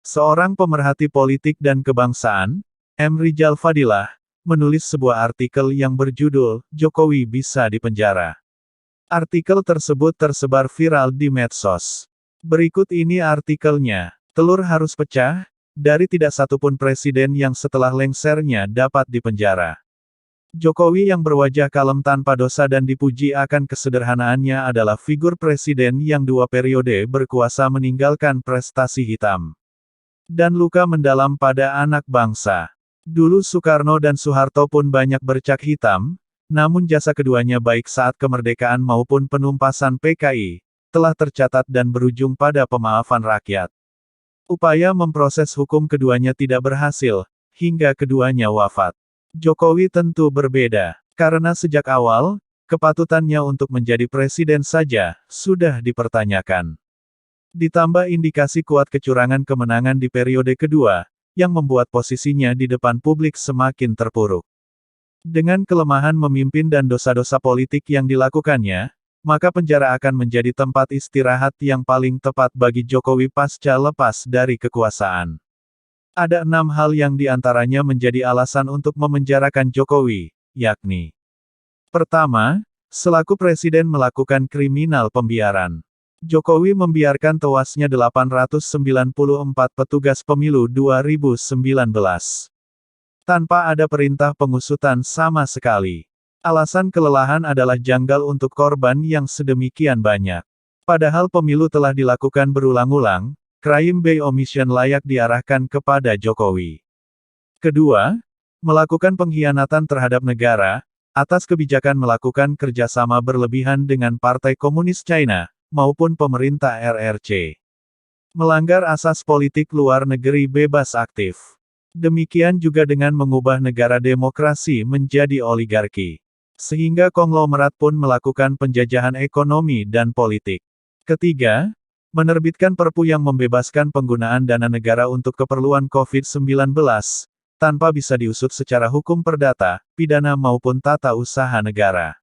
Seorang pemerhati politik dan kebangsaan, M. Rizal Fadilah, menulis sebuah artikel yang berjudul, Jokowi Bisa Dipenjara. Artikel tersebut tersebar viral di medsos. Berikut ini artikelnya. Telur harus pecah, dari tidak satupun presiden yang setelah lengsernya dapat dipenjara. Jokowi yang berwajah kalem tanpa dosa dan dipuji akan kesederhanaannya adalah figur presiden yang 2 periode berkuasa meninggalkan prestasi hitam dan luka mendalam pada anak bangsa. Dulu Soekarno dan Soeharto pun banyak bercak hitam, namun jasa keduanya baik saat kemerdekaan maupun penumpasan PKI, telah tercatat dan berujung pada pemaafan rakyat. Upaya memproses hukum keduanya tidak berhasil, hingga keduanya wafat. Jokowi tentu berbeda, karena sejak awal, kepatutannya untuk menjadi presiden saja, sudah dipertanyakan. Ditambah indikasi kuat kecurangan kemenangan di periode kedua, yang membuat posisinya di depan publik semakin terpuruk. Dengan kelemahan memimpin dan dosa-dosa politik yang dilakukannya, maka penjara akan menjadi tempat istirahat yang paling tepat bagi Jokowi pasca lepas dari kekuasaan. Ada 6 hal yang diantaranya menjadi alasan untuk memenjarakan Jokowi, yakni: pertama, selaku presiden melakukan kriminal pembiaran. Jokowi membiarkan tewasnya 894 petugas pemilu 2019. Tanpa ada perintah pengusutan sama sekali. Alasan kelelahan adalah janggal untuk korban yang sedemikian banyak. Padahal pemilu telah dilakukan berulang-ulang, crime by omission layak diarahkan kepada Jokowi. Kedua, melakukan pengkhianatan terhadap negara, atas kebijakan melakukan kerjasama berlebihan dengan Partai Komunis China, maupun pemerintah RRC. Melanggar asas politik luar negeri bebas aktif. Demikian juga dengan mengubah negara demokrasi menjadi oligarki. Sehingga konglomerat pun melakukan penjajahan ekonomi dan politik. Ketiga, menerbitkan Perpu yang membebaskan penggunaan dana negara untuk keperluan COVID-19, tanpa bisa diusut secara hukum perdata, pidana maupun tata usaha negara.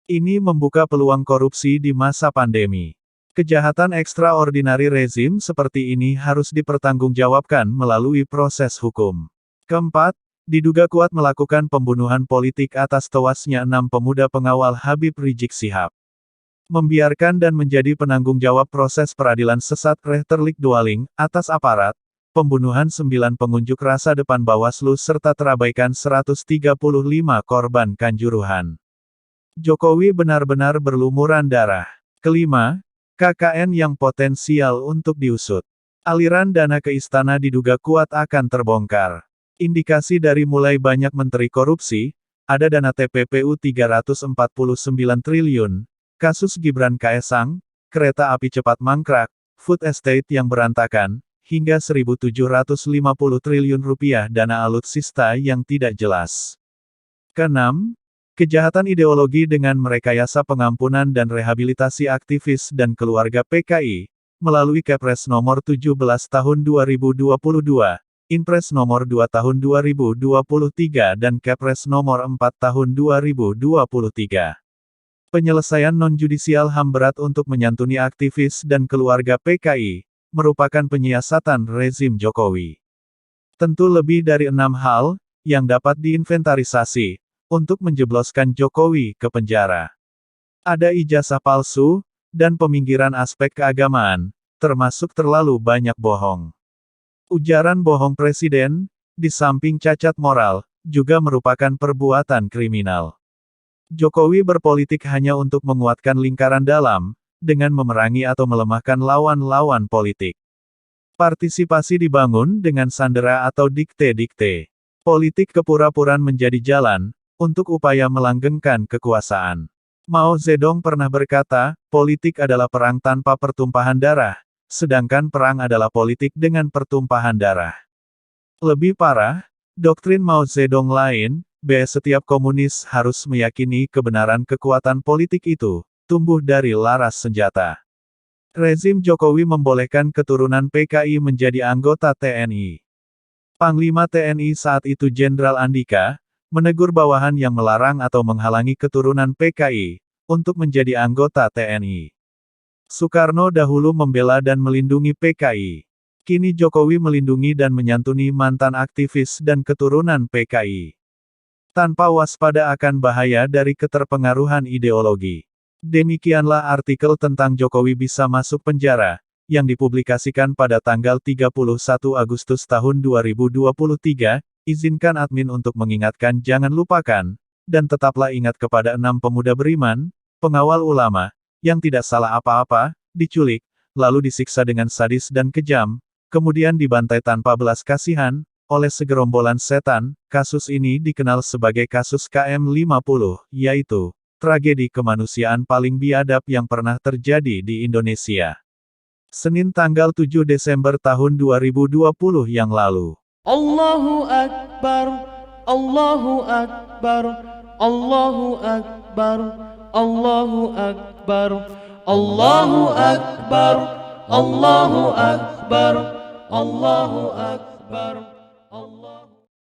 Ini membuka peluang korupsi di masa pandemi. Kejahatan ekstraordinari rezim seperti ini harus dipertanggungjawabkan melalui proses hukum. Keempat, diduga kuat melakukan pembunuhan politik atas tewasnya 6 pemuda pengawal Habib Rizik Syihab. Membiarkan dan menjadi penanggung jawab proses peradilan sesat Rechterlijk Dwaling, atas aparat, pembunuhan 9 pengunjuk rasa depan Bawaslu serta terabaikan 135 korban Kanjuruhan. Jokowi benar-benar berlumuran darah. Kelima, KKN yang potensial untuk diusut. Aliran dana ke istana diduga kuat akan terbongkar. Indikasi dari mulai banyak menteri korupsi, ada dana TPPU 349 triliun, kasus Gibran Kaesang, kereta api cepat mangkrak, food estate yang berantakan, hingga 1.750 triliun rupiah dana alutsista yang tidak jelas. Keenam, kejahatan ideologi dengan merekayasa pengampunan dan rehabilitasi aktivis dan keluarga PKI, melalui Kepres nomor 17 tahun 2022, Inpres nomor 2 tahun 2023 dan Kepres nomor 4 tahun 2023. Penyelesaian non-judisial HAM berat untuk menyantuni aktivis dan keluarga PKI, merupakan penyiasatan rezim Jokowi. Tentu lebih dari 6 hal, yang dapat diinventarisasi, untuk menjebloskan Jokowi ke penjara. Ada ijazah palsu, dan peminggiran aspek keagamaan, termasuk terlalu banyak bohong. Ujaran bohong presiden, di samping cacat moral, juga merupakan perbuatan kriminal. Jokowi berpolitik hanya untuk menguatkan lingkaran dalam, dengan memerangi atau melemahkan lawan-lawan politik. Partisipasi dibangun dengan sandera atau dikte-dikte. Politik kepura-puraan menjadi jalan, untuk upaya melanggengkan kekuasaan. Mao Zedong pernah berkata, politik adalah perang tanpa pertumpahan darah, sedangkan perang adalah politik dengan pertumpahan darah. Lebih parah, doktrin Mao Zedong lain, setiap komunis harus meyakini kebenaran kekuatan politik itu, tumbuh dari laras senjata. Rezim Jokowi membolehkan keturunan PKI menjadi anggota TNI. Panglima TNI saat itu Jenderal Andika, menegur bawahan yang melarang atau menghalangi keturunan PKI, untuk menjadi anggota TNI. Soekarno dahulu membela dan melindungi PKI. Kini Jokowi melindungi dan menyantuni mantan aktivis dan keturunan PKI. Tanpa waspada akan bahaya dari keterpengaruhan ideologi. Demikianlah artikel tentang Jokowi bisa masuk penjara, yang dipublikasikan pada tanggal 31 Agustus tahun 2023, izinkan admin untuk mengingatkan jangan lupakan, dan tetaplah ingat kepada 6 pemuda beriman, pengawal ulama, yang tidak salah apa-apa, diculik, lalu disiksa dengan sadis dan kejam, kemudian dibantai tanpa belas kasihan, oleh segerombolan setan. Kasus ini dikenal sebagai kasus KM50, yaitu tragedi kemanusiaan paling biadab yang pernah terjadi di Indonesia. Senin tanggal 7 Desember tahun 2020 yang lalu. Allahu Akbar, Allahu Akbar, Allahu Akbar, Allahu Akbar, Allahu Akbar, Allahu Akbar, Allahu Akbar, Allahu